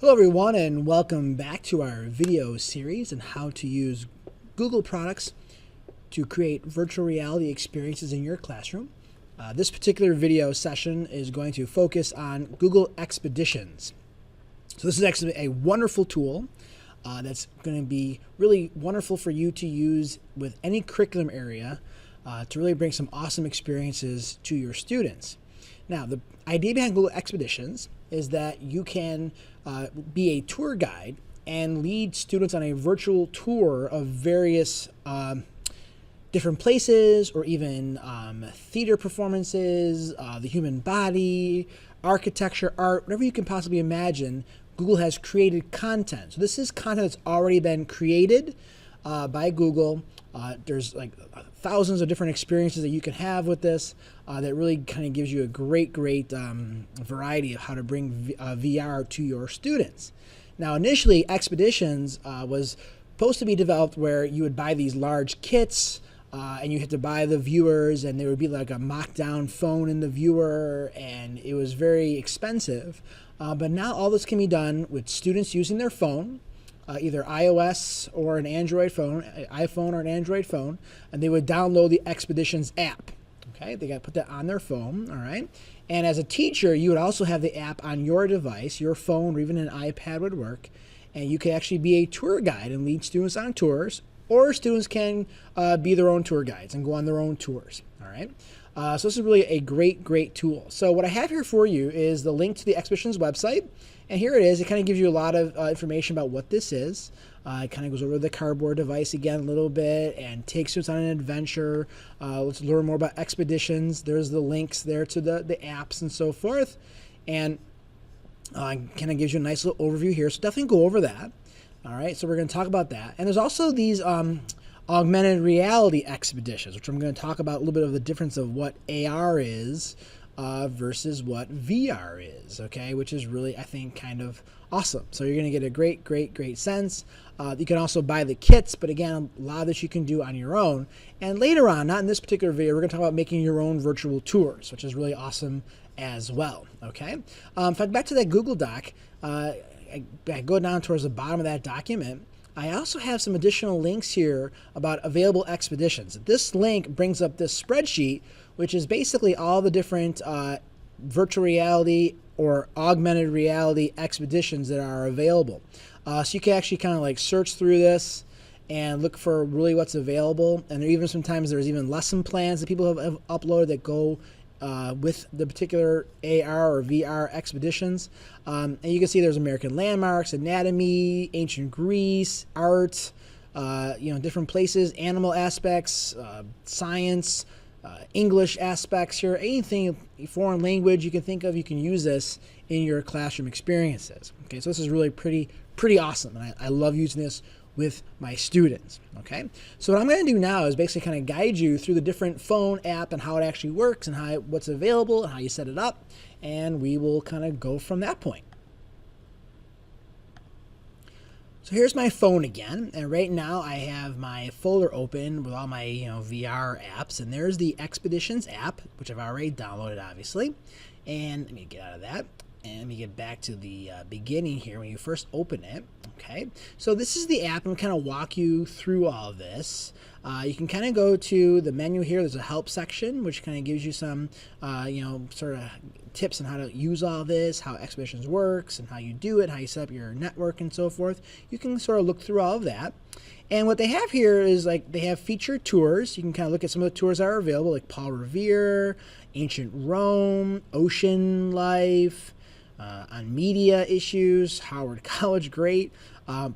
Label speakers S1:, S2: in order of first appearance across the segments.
S1: Hello everyone, and welcome back to our video series on how to use Google products to create virtual reality experiences in your classroom. This particular video session is going to focus on Google Expeditions. So this is actually a wonderful tool that's going to be really wonderful for you to use with any curriculum area to really bring some awesome experiences to your students. Now, the idea behind Google Expeditions is that you can be a tour guide and lead students on a virtual tour of various different places, or even theater performances, the human body, architecture, art, whatever you can possibly imagine. Google has created content. So this is content that's already been created by Google. There's like thousands of different experiences that you can have with this that really kind of gives you a great variety of how to bring VR to your students. Now, initially, Expeditions was supposed to be developed where you would buy these large kits and you had to buy the viewers, and there would be like a mock-down phone in the viewer, and it was very expensive. But now all this can be done with students using their phone, either iOS or an Android phone, iPhone or an Android phone, and they would download the Expeditions app. Okay, they got to put that on their phone, all right? And as a teacher, you would also have the app on your device, your phone, or even an iPad would work, and you could actually be a tour guide and lead students on tours, or students can be their own tour guides and go on their own tours, all right? So this is really a great tool. So what I have here for you is the link to the Expeditions website. And here it is. It kind of gives you a lot of information about what this is. It kind of goes over the cardboard device again a little bit and takes us on an adventure. Let's learn more about Expeditions. There's the links there to the apps and so forth. And kind of gives you a nice little overview here. So definitely go over that. All right, so we're going to talk about that. And there's also these augmented reality expeditions, which I'm going to talk about a little bit of the difference of what AR is versus what VR is, okay, which is really, I think, kind of awesome. So you're going to get a great sense. You can also buy the kits, but again, a lot of this you can do on your own. And later on, not in this particular video, we're going to talk about making your own virtual tours, which is really awesome as well, okay? If I go back to that Google Doc, I go down towards the bottom of that document. I also have some additional links here about available expeditions. This link brings up this spreadsheet, which is basically all the different virtual reality or augmented reality expeditions that are available. So you can actually kind of like search through this and look for really what's available. And there even sometimes there's even lesson plans that people have uploaded that go with the particular AR or VR expeditions. And you can see there's American landmarks, anatomy, ancient Greece, art, different places, animal aspects, science, English aspects here, anything foreign language you can think of, you can use this in your classroom experiences. Okay, so this is really pretty awesome, and I love using this with my students. Okay, so what I'm going to do now is basically kind of guide you through the different phone app and how it actually works and what's available and how you set it up, and we will kind of go from that point. So here's my phone again, and right now I have my folder open with all my VR apps, and there's the Expeditions app, which I've already downloaded, obviously. And let me get out of that. And let me get back to the beginning here when you first open it. Okay, so this is the app, and we'll kind of walk you through all of this. You can kind of go to the menu here. There's a help section, which kind of gives you some, sort of tips on how to use all this, how Expeditions works, and how you do it, how you set up your network, and so forth. You can sort of look through all of that. And what they have here is like they have featured tours. You can kind of look at some of the tours that are available, like Paul Revere, Ancient Rome, Ocean Life, on media issues, Howard College, great.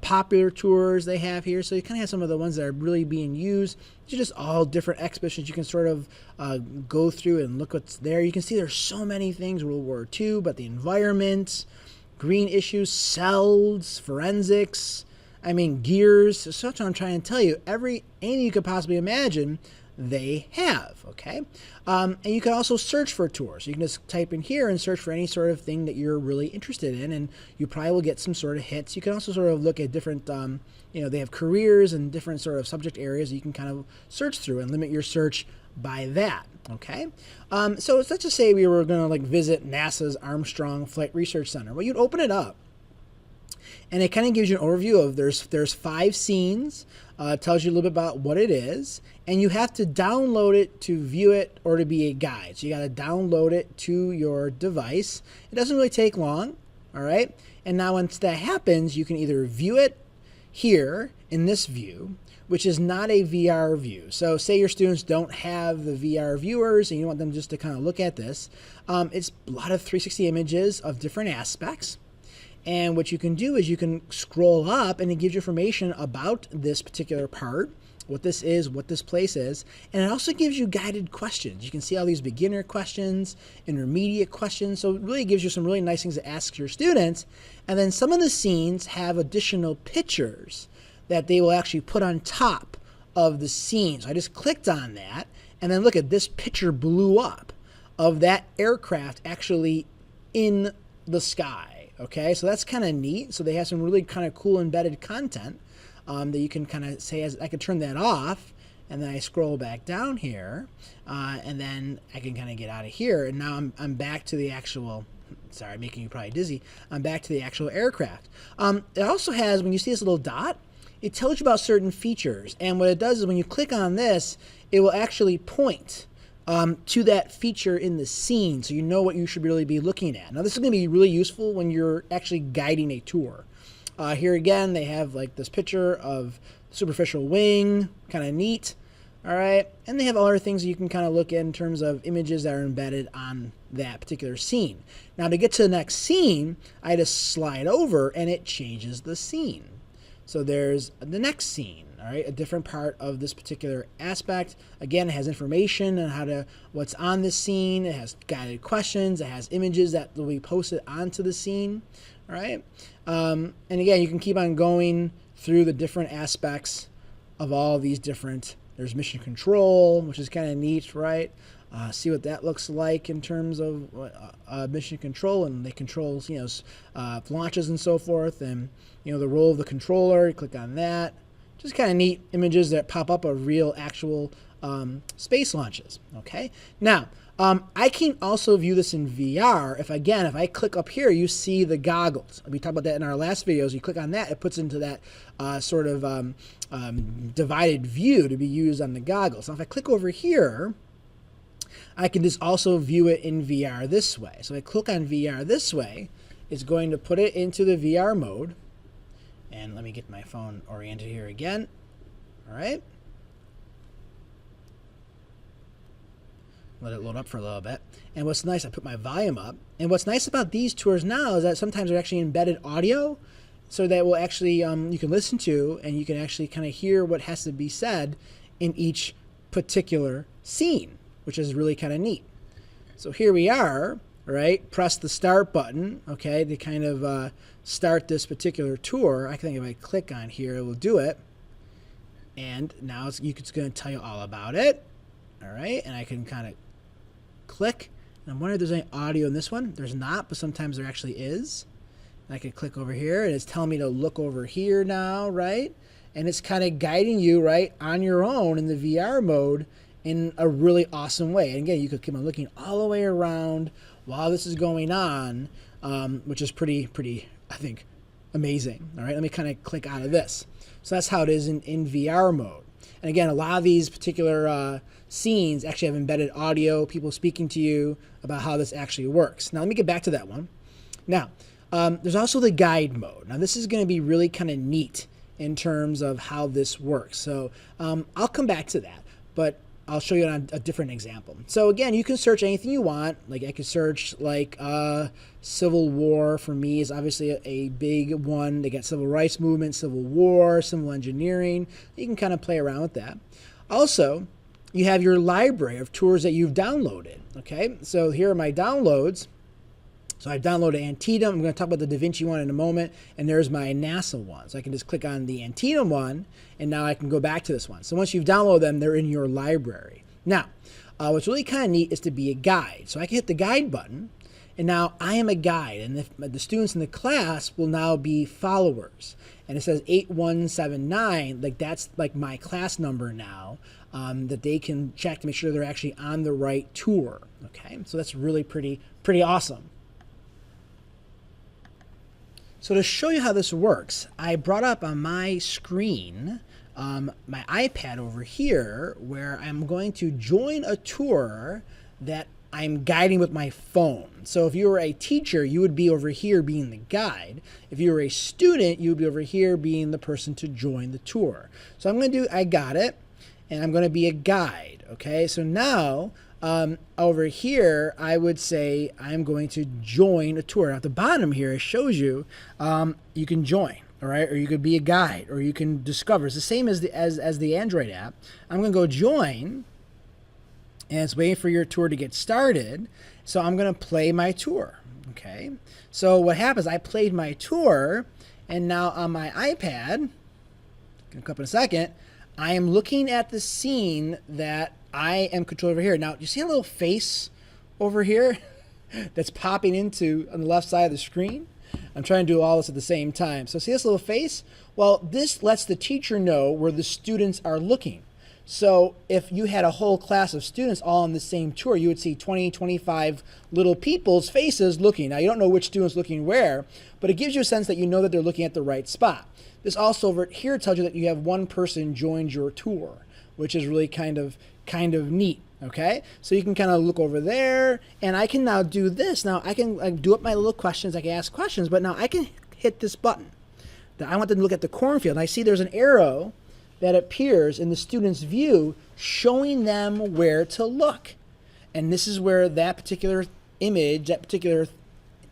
S1: Popular tours they have here. So you kind of have some of the ones that are really being used. These are just all different expeditions you can sort of go through and look what's there. You can see there's so many things, World War II, but the environment, green issues, cells, forensics, gears. So that's what I'm trying to tell you. Anything you could possibly imagine, they have, okay? And you can also search for tours. You can just type in here and search for any sort of thing that you're really interested in, and you probably will get some sort of hits. You can also sort of look at different, they have careers and different sort of subject areas that you can kind of search through and limit your search by that, okay? So let's just say we were going to visit NASA's Armstrong Flight Research Center. Well, you'd open it up, and it kind of gives you an overview of there's 5 scenes. Tells you a little bit about what it is, and you have to download it to view it or to be a guide. So you got to download it to your device. It doesn't really take long, all right? And now once that happens, you can either view it here in this view, which is not a VR view. So say your students don't have the VR viewers and you want them just to kind of look at this. It's a lot of 360 images of different aspects. And what you can do is you can scroll up and it gives you information about this particular part, what this is, what this place is, and it also gives you guided questions. You can see all these beginner questions, intermediate questions, so it really gives you some really nice things to ask your students. And then some of the scenes have additional pictures that they will actually put on top of the scene. So I just clicked on that, and then look at this picture blew up of that aircraft actually in the sky. Okay, so that's kind of neat. So they have some really kind of cool embedded content that you can kind of say, as I could turn that off, and then I scroll back down here, and then I can kind of get out of here, and now I'm back to the actual, sorry, making you probably dizzy, I'm back to the actual aircraft. It also has, when you see this little dot, it tells you about certain features, and what it does is when you click on this, it will actually point to that feature in the scene, so you know what you should really be looking at. Now this is going to be really useful when you're actually guiding a tour. Here again, they have like this picture of superficial wing, kind of neat. All right, and they have other things you can kind of look at in terms of images that are embedded on that particular scene. Now to get to the next scene, I just slide over and it changes the scene. So there's the next scene. All right, a different part of this particular aspect. Again, it has information on what's on the scene. It has guided questions. It has images that will be posted onto the scene. All right, and again, you can keep on going through the different aspects of all these different. There's mission control, which is kind of neat, right? See what that looks like in terms of mission control, and they control, launches and so forth, and the role of the controller. You click on that. Just kind of neat images that pop up of real, actual space launches. Okay. Now, I can also view this in VR. If I click up here, you see the goggles. We talked about that in our last videos. You click on that, it puts into that sort of divided view to be used on the goggles. Now, if I click over here, I can just also view it in VR this way. So if I click on VR this way, it's going to put it into the VR mode. And let me get my phone oriented here again. All right. Let it load up for a little bit. And what's nice, I put my volume up. And what's nice about these tours now is that sometimes they're actually embedded audio, so that will actually you can listen to, and you can actually kind of hear what has to be said in each particular scene, which is really kind of neat. So here we are. Right, press the start button, okay, to kind of start this particular tour. I think if I click on here, it will do it. And now it's going to tell you all about it. All right, and I can kind of click. And I'm wondering if there's any audio in this one. There's not, but sometimes there actually is. And I can click over here, and it's telling me to look over here now, right? And it's kind of guiding you, right, on your own in the VR mode in a really awesome way. And again, you could keep on looking all the way around while this is going on, which is pretty, I think, amazing. All right, let me kind of click out of this. So that's how it is in VR mode. And again, a lot of these particular scenes actually have embedded audio, people speaking to you about how this actually works. Now, let me get back to that one. Now, there's also the guide mode. Now, this is going to be really kind of neat in terms of how this works. So I'll come back to that, but I'll show you on a different example. So again, you can search anything you want. Like I could search like Civil War for me is obviously a big one. They got Civil Rights Movement, Civil War, Civil Engineering. You can kind of play around with that. Also, you have your library of tours that you've downloaded. Okay, so here are my downloads. So I've downloaded Antietam. I'm going to talk about the Da Vinci one in a moment. And there's my NASA one. So I can just click on the Antietam one, and now I can go back to this one. So once you've downloaded them, they're in your library. Now, what's really kind of neat is to be a guide. So I can hit the guide button, and now I am a guide. And the students in the class will now be followers. And it says 8179, like that's like my class number now, that they can check to make sure they're actually on the right tour. Okay, so that's really pretty awesome. So to show you how this works, I brought up on my screen my iPad over here where I'm going to join a tour that I'm guiding with my phone. So if you were a teacher, you would be over here being the guide. If you were a student, you would be over here being the person to join the tour. So I'm going to do, I got it, and I'm going to be a guide. Okay, so now over here, I would say I'm going to join a tour. Now at the bottom here, it shows you you can join. All right, or you could be a guide, or you can discover. It's the same as the Android app. I'm going to go join, and it's waiting for your tour to get started. So I'm going to play my tour. Okay, so what happens? I played my tour, and now on my iPad, gonna come up in a second, I am looking at the scene that I am controlling over here. Now, you see a little face over here that's popping into on the left side of the screen? I'm trying to do all this at the same time. So see this little face? Well, this lets the teacher know where the students are looking. So if you had a whole class of students all on the same tour, you would see 20, 25 little people's faces looking. Now, you don't know which student's looking where, but it gives you a sense that you know that they're looking at the right spot. This also over here tells you that you have one person joined your tour, which is really kind of neat. Okay, so you can kind of look over there, and I can now do this. Now I can do up my little questions. I can ask questions, but now I can hit this button. Now I want them to look at the cornfield, and I see there's an arrow that appears in the student's view showing them where to look. And this is where that particular image, that particular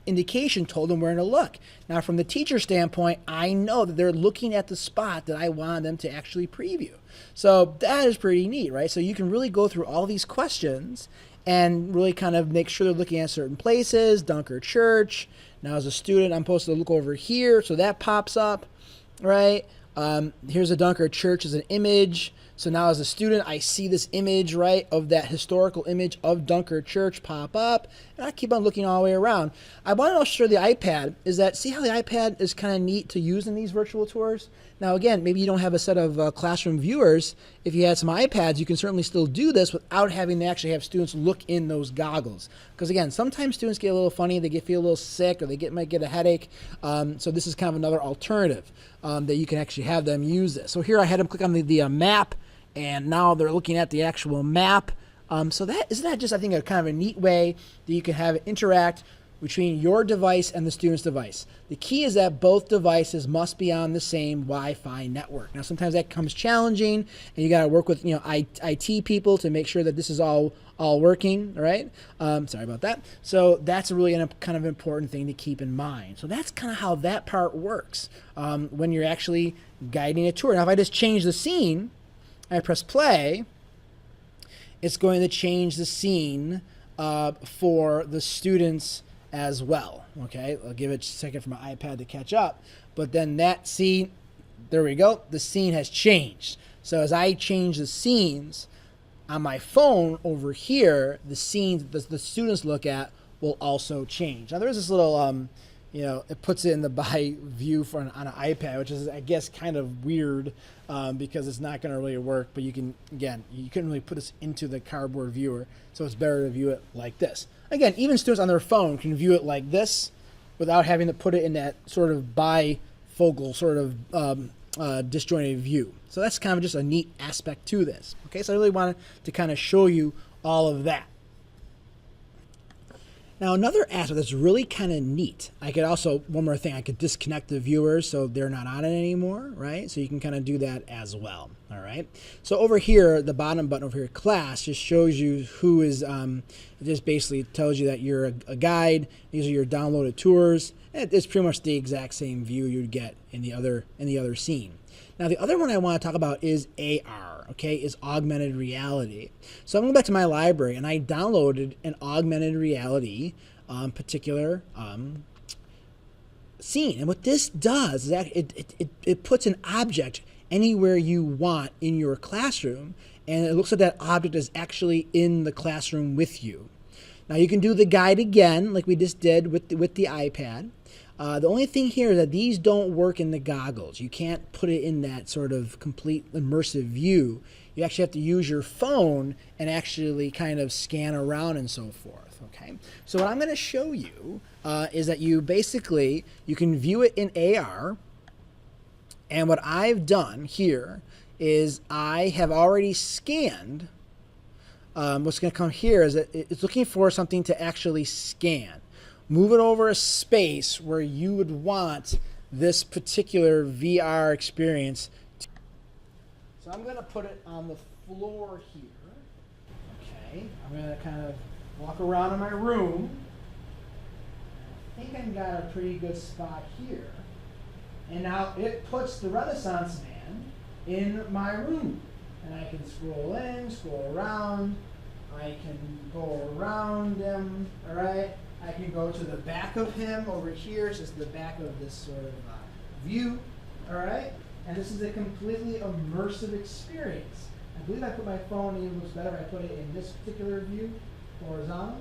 S1: indication told them where to look. Now from the teacher standpoint, I know that they're looking at the spot that I wanted them to actually preview. So that is pretty neat, right? So you can really go through all these questions and really kind of make sure they're looking at certain places. Dunker Church. Now as a student, I'm supposed to look over here, so that pops up, right? Here's a Dunker Church as an image. So now as a student, I see this image, right, of that historical image of Dunker Church pop up, and I keep on looking all the way around. I want to also show the iPad is that, see how the iPad is kind of neat to use in these virtual tours? Now again, maybe you don't have a set of classroom viewers. If you had some iPads, you can certainly still do this without having to actually have students look in those goggles. Because again, sometimes students get a little funny, they feel a little sick, or they might get a headache. So this is kind of another alternative that you can actually have them use this. So here I had them click on the map, and now they're looking at the actual map. So isn't that just, I think, a kind of a neat way that you can have it interact between your device and the student's device. The key is that both devices must be on the same Wi-Fi network. Now, sometimes that becomes challenging, and you got to work with IT people to make sure that this is all working. All right. Sorry about that. So that's a really kind of important thing to keep in mind. So that's kind of how that part works when you're actually guiding a tour. Now, if I just change the scene, I press play, it's going to change the scene for the students as well. Okay, I'll give it a second for my iPad to catch up. But then that scene, there we go, the scene has changed. So as I change the scenes on my phone over here, the scenes that the students look at will also change. Now there's this little, it puts it in the by view on an iPad, which is, I guess, kind of weird because it's not going to really work. But you couldn't really put this into the cardboard viewer, so it's better to view it like this. Again, even students on their phone can view it like this without having to put it in that sort of bifocal sort of disjointed view. So that's kind of just a neat aspect to this. Okay, so I really wanted to kind of show you all of that. Now, another aspect that's really kind of neat, I could also, one more thing, I could disconnect the viewers so they're not on it anymore, right? So you can kind of do that as well, all right? So over here, the bottom button over here, class, just shows you who is, it just basically tells you that you're a guide. These are your downloaded tours. It's pretty much the exact same view you'd get in the other scene. Now, the other one I want to talk about is AR, okay, is augmented reality. So I'm going back to my library, and I downloaded an augmented reality particular scene. And what this does is that it puts an object anywhere you want in your classroom, and it looks like that object is actually in the classroom with you. Now, you can do the guide again, like we just did with the iPad. The only thing here is that these don't work in the goggles. You can't put it in that sort of complete immersive view. You actually have to use your phone and actually kind of scan around and so forth. Okay, so what I'm going to show you is that you can view it in AR. And what I've done here is I have already scanned. What's going to come here is that it's looking for something to actually scan. Move it over a space where you would want this particular VR experience. So I'm going to put it on the floor here. Okay, I'm going to kind of walk around in my room. I think I've got a pretty good spot here. And now it puts the Renaissance Man in my room. And I can scroll in, scroll around. I can go around him, all right? I can go to the back of him over here. It's just the back of this sort of view, all right? And this is a completely immersive experience. I believe I put my phone, even looks better if I put it in this particular view, horizontal.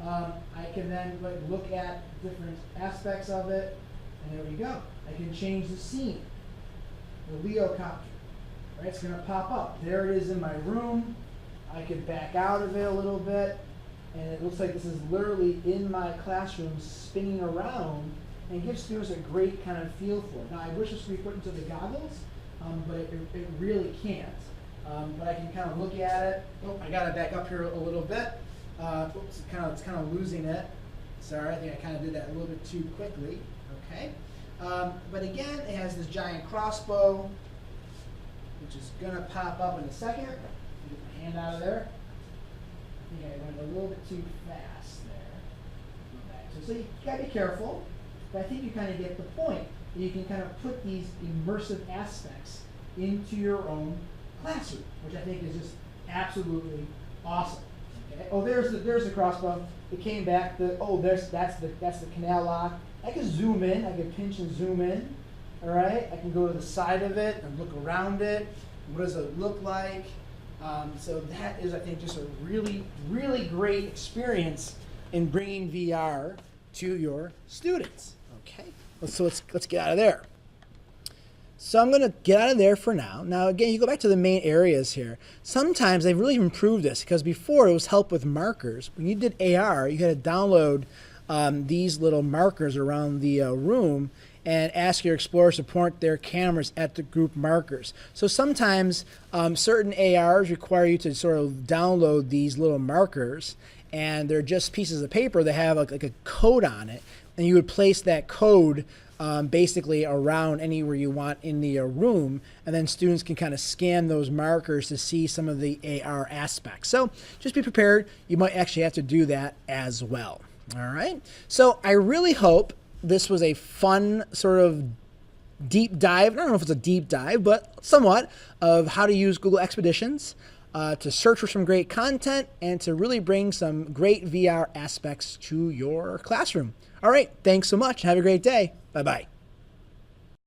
S1: I can then look at different aspects of it, and there we go. I can change the scene, the Leocopter, right? It's gonna pop up. There it is in my room. I can back out of it a little bit, and it looks like this is literally in my classroom spinning around and gives students a great kind of feel for it. Now, I wish this could be put into the goggles, but it really can't. But I can kind of look at it. Oh, I gotta back up here a little bit. Oops, it's kind of losing it. Sorry, I think I kind of did that a little bit too quickly. Okay. But again, it has this giant crossbow, which is gonna pop up in a second. Get my hand out of there. I think I went a little bit too fast there. So you gotta be careful, but I think you kind of get the point. You can kind of put these immersive aspects into your own classroom, which I think is just absolutely awesome. Okay. Oh, there's the crossbow. It came back. That's the canal lock. I can zoom in. I can pinch and zoom in. All right. I can go to the side of it and look around it. What does it look like? So that is, I think, just a really, really great experience in bringing VR to your students. Okay. So let's get out of there. So I'm going to get out of there for now. Now, again, you go back to the main areas here. Sometimes they've really improved this because before it was help with markers. When you did AR, you had to download these little markers around the room and ask your explorers to point their cameras at the group markers. So sometimes certain ARs require you to sort of download these little markers, and they're just pieces of paper that have like a code on it, and you would place that code basically around anywhere you want in the room, and then students can kind of scan those markers to see some of the AR aspects. So just be prepared. You might actually have to do that as well. All right. So I really hope this was a fun sort of deep dive. I don't know if it's a deep dive, but somewhat of how to use Google Expeditions to search for some great content and to really bring some great VR aspects to your classroom. All right. Thanks so much. Have a great day. Bye-bye.